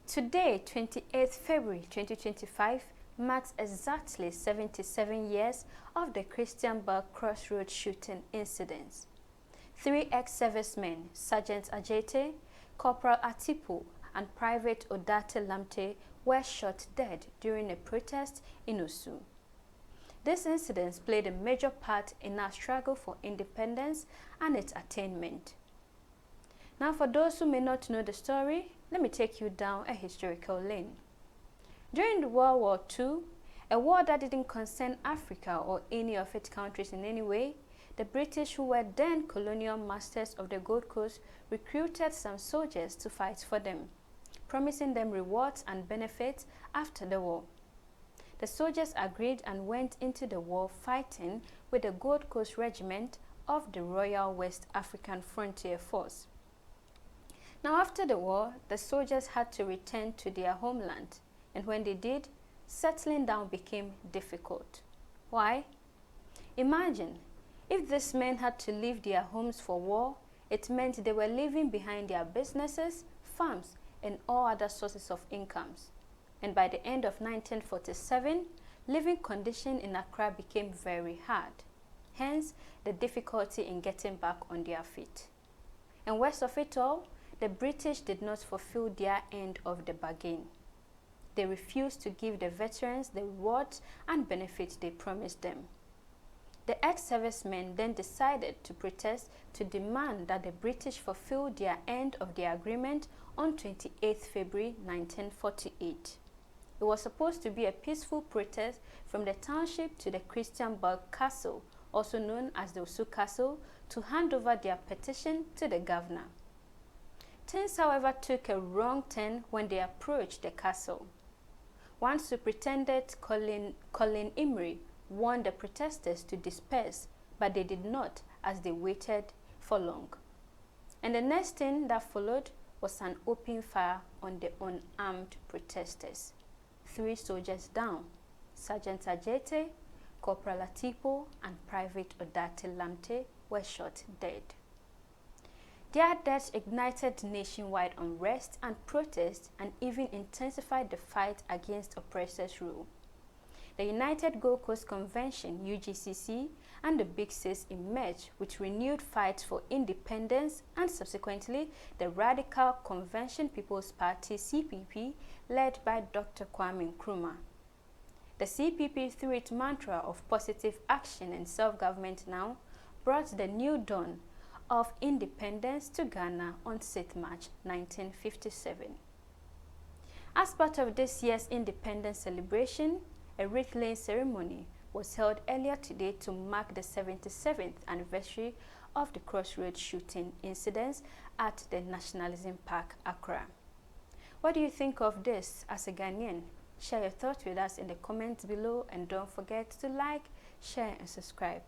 Today, 28th February 2025, marks exactly 77 years of the Christiansburg Crossroads Shooting incidents. 3 ex-servicemen, Sergeant Adjetey, Corporal Attipoe, and Private Odartey Lamptey were shot dead during a protest in Osu. These incidents played a major part in our struggle for independence and its attainment. Now, for those who may not know the story, let me take you down a historical lane. During World War II, a war that didn't concern Africa or any of its countries in any way, the British, who were then colonial masters of the Gold Coast, recruited some soldiers to fight for them, promising them rewards and benefits after the war. The soldiers agreed and went into the war fighting with the Gold Coast Regiment of the Royal West African Frontier Force. Now, after the war, the soldiers had to return to their homeland, and when they did, settling down became difficult. Why? Imagine, if these men had to leave their homes for war, it meant they were leaving behind their businesses, farms, and all other sources of incomes. And by the end of 1947, living conditions in Accra became very hard. Hence, the difficulty in getting back on their feet. And worst of it all, the British did not fulfill their end of the bargain. They refused to give the veterans the rewards and benefits they promised them. The ex-servicemen then decided to protest to demand that the British fulfill their end of the agreement on 28 February 1948. It was supposed to be a peaceful protest from the township to the Christiansburg Castle, also known as the Osu Castle, to hand over their petition to the governor. Things, however, took a wrong turn when they approached the castle. One Superintendent Colin Emery warned the protesters to disperse, but they did not, as they waited for long. And the next thing that followed was an open fire on the unarmed protesters. 3 soldiers down: Sergeant Adjetey, Corporal Attipoe, and Private Odartey Lamptey were shot dead. Their deaths ignited nationwide unrest and protest, and even intensified the fight against oppressors' rule. The United Gold Coast Convention (UGCC) and the Big Six emerged with renewed fights for independence, and subsequently the Radical Convention People's Party (CPP), led by Dr. Kwame Nkrumah. The CPP, through its mantra of positive action and self-government now, brought the new dawn of independence to Ghana on 6 March 1957. As part of this year's independence celebration, a wreath-laying ceremony was held earlier today to mark the 77th anniversary of the Crossroads Shooting incidents at the Nationalism Park, Accra. What do you think of this as a Ghanaian? Share your thoughts with us in the comments below, and don't forget to like, share, and subscribe.